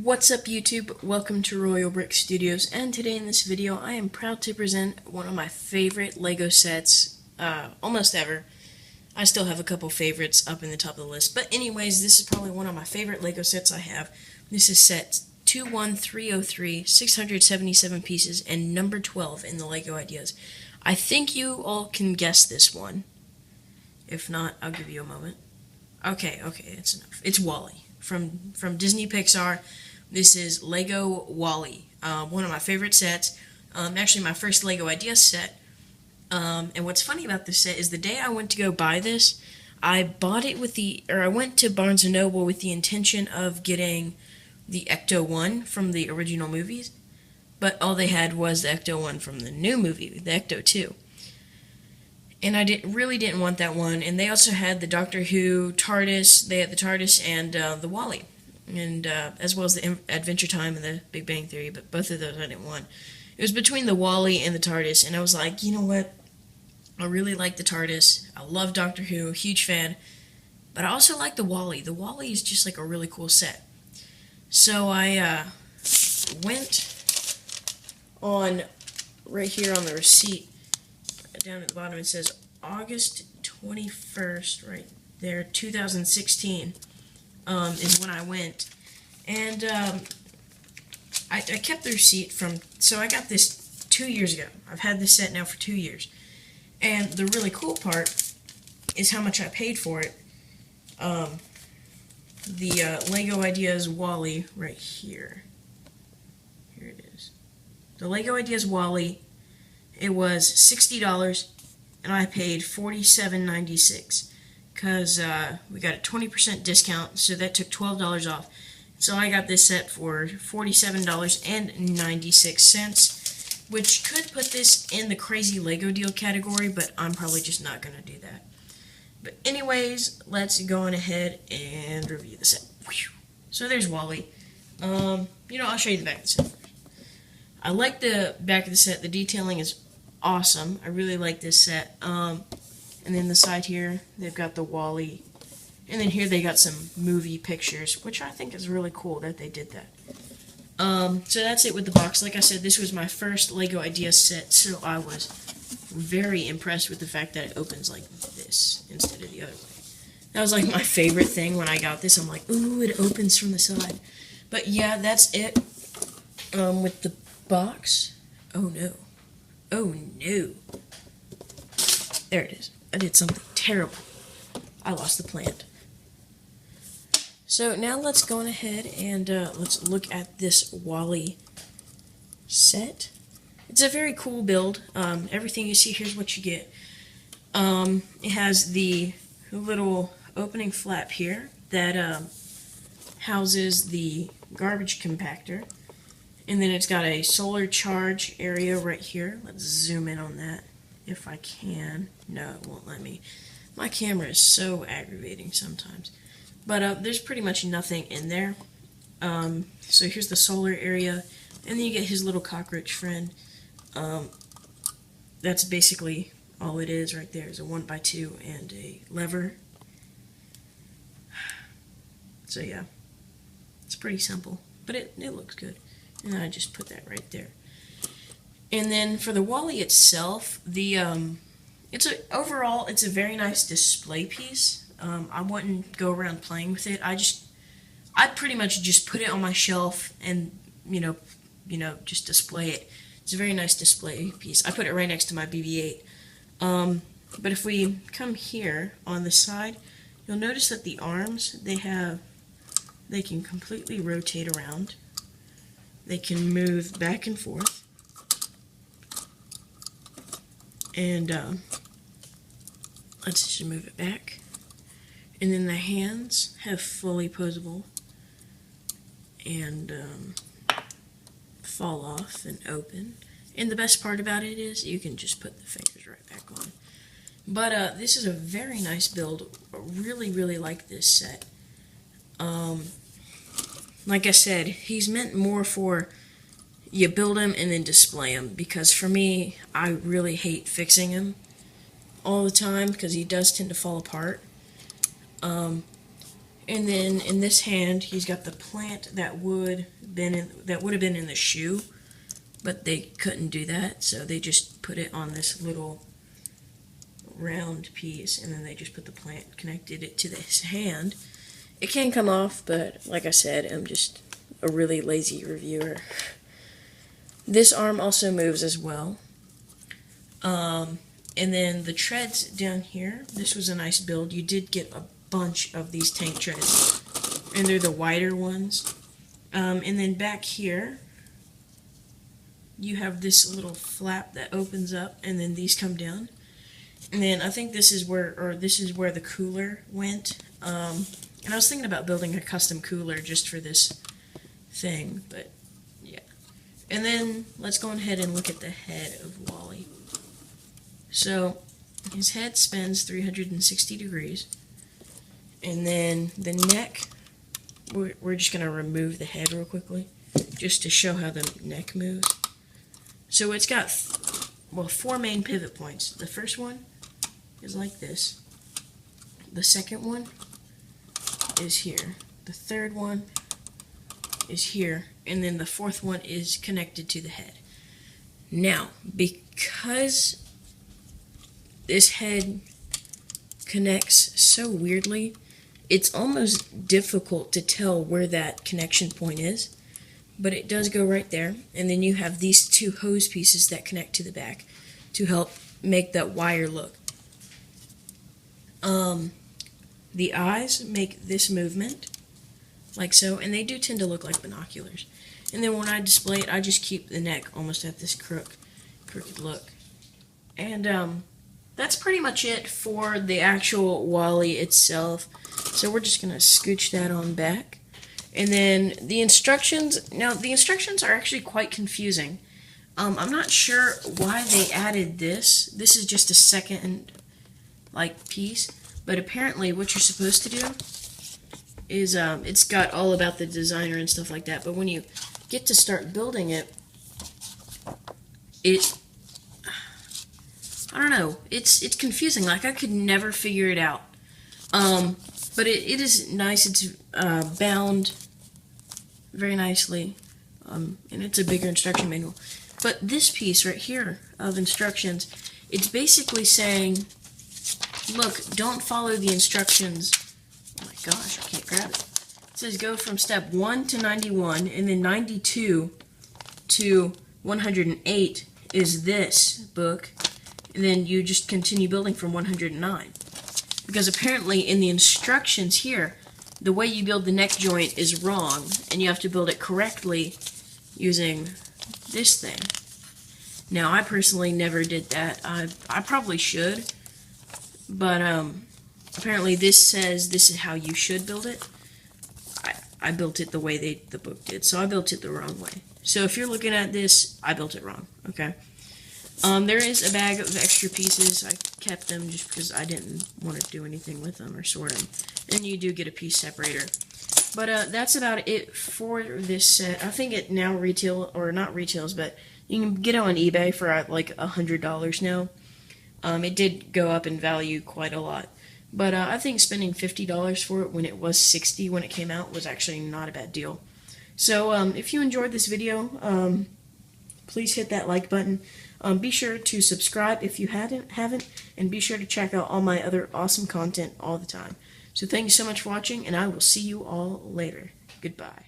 What's up YouTube? Welcome to Royal Brick Studios, and today in this video I am proud to present one of my favorite LEGO sets almost ever. I still have a couple favorites up in the top of the list, but anyways, this is probably one of my favorite LEGO sets I have. This is set 21303, 677 pieces, and number 12 in the LEGO Ideas. I think you all can guess this one. If not, I'll give you a moment. Okay, it's enough. It's WALL-E from Disney Pixar. This is Lego WALL-E, one of my favorite sets. Actually, my first LEGO Ideas set. And what's funny about this set is the day I went to go buy this, I bought it I went to Barnes & Noble with the intention of getting the Ecto-1 from the original movies, but all they had was the Ecto-1 from the new movie, the Ecto-2. And I really didn't want that one. And they also had the Doctor Who TARDIS. They had the TARDIS and the WALL-E, and as well as the Adventure Time and the Big Bang Theory. But both of those I didn't want. It was between the WALL-E and the TARDIS, and I was like, you know what? I really like the TARDIS. I love Doctor Who, huge fan. But I also like the WALL-E. The WALL-E is just like a really cool set. So I went on right here on the receipt. Down at the bottom it says August 21st, right there, 2016 is when I went. And I kept the receipt so I got this 2 years ago. I've had this set now for 2 years. And the really cool part is how much I paid for it. The LEGO Ideas WALL-E right here. Here it is. The LEGO Ideas WALL-E. It was $60, and I paid $47.96 because we got a 20% discount, so that took $12 off. So I got this set for $47.96, which could put this in the crazy LEGO deal category, but I'm probably just not going to do that. But anyways, let's go on ahead and review the set. So there's WALL-E. I'll show you the back of the set. I like the back of the set. The detailing is awesome. I really like this set. And then the side here, they've got the WALL-E. And then here they got some movie pictures, which I think is really cool that they did that. So that's it with the box. Like I said, this was my first LEGO Ideas set, so I was very impressed with the fact that it opens like this instead of the other way. That was like my favorite thing when I got this. I'm like, ooh, it opens from the side. But yeah, that's it with the box. Oh no. Oh no. There it is. I did something terrible. I lost the plant. So now let's go on ahead and let's look at this WALL-E set. It's a very cool build. Everything you see here is what you get. It has the little opening flap here that houses the garbage compactor. And then it's got a solar charge area right here. Let's zoom in on that if I can. No, it won't let me. My camera is so aggravating sometimes. But there's pretty much nothing in there. So here's the solar area. And then you get his little cockroach friend. That's basically all it is right there. Is a 1x2 and a lever. So yeah, it's pretty simple. But it looks good. And I just put that right there. And then for the WALL-E itself, overall it's a very nice display piece. I wouldn't go around playing with it. I pretty much just put it on my shelf and just display it. It's a very nice display piece. I put it right next to my BB-8. But if we come here on the side, you'll notice that the arms they can completely rotate around. They can move back and forth. And let's just move it back. And then the hands have fully posable and fall off and open. And the best part about it is you can just put the fingers right back on. But this is a very nice build. I really, really like this set. Like I said, he's meant more for you build him and then display him, because for me, I really hate fixing him all the time because he does tend to fall apart. And then in this hand, he's got the plant that would have been in the shoe, but they couldn't do that, so they just put it on this little round piece, and then they just put the plant, connected it to his hand. It can come off, but like I said, I'm just a really lazy reviewer. This arm also moves as well. And then the treads down here, this was a nice build. You did get a bunch of these tank treads, and they're the wider ones. And then back here, you have this little flap that opens up, and then these come down. And then I think this is where the cooler went. And I was thinking about building a custom cooler just for this thing, but yeah. And then let's go ahead and look at the head of WALL-E. So his head spins 360 degrees, and then the neck, we're just going to remove the head real quickly just to show how the neck moves. So it's got, well, 4 main pivot points. The first one is like this. The second one is here. The third one is here. And then the fourth one is connected to the head. Now, because this head connects so weirdly, it's almost difficult to tell where that connection point is. But it does go right there. And then you have these 2 hose pieces that connect to the back to help make that wire look. The eyes make this movement, like so, and they do tend to look like binoculars. And then when I display it, I just keep the neck almost at this crooked look. And that's pretty much it for the actual WALL-E itself. So we're just going to scooch that on back. And then the instructions, now the instructions are actually quite confusing. I'm not sure why they added this. This is just a second piece, but apparently what you're supposed to do is it's got all about the designer and stuff like that, but when you get to start building it, I don't know, it's confusing. Like, I could never figure it out. But it is nice. It's bound very nicely, and it's a bigger instruction manual. But this piece right here of instructions, it's basically saying, look, don't follow the instructions. Oh my gosh, I can't grab it. It says go from step 1 to 91, and then 92 to 108 is this book, and then you just continue building from 109. Because apparently in the instructions here, the way you build the neck joint is wrong, and you have to build it correctly using this thing. Now, I personally never did that. I probably should, but apparently this says this is how you should build it. I built it the way the book did, so I built it the wrong way. So if you're looking at this, I built it wrong, okay? There is a bag of extra pieces. I kept them just because I didn't want to do anything with them or sort them. And you do get a piece separator. But that's about it for this set. I think it now not retails, but you can get it on eBay for like $100 now. It did go up in value quite a lot. But I think spending $50 for it when it was $60 when it came out was actually not a bad deal. So if you enjoyed this video, please hit that like button. Be sure to subscribe if you haven't, and be sure to check out all my other awesome content all the time. So thank you so much for watching, and I will see you all later. Goodbye.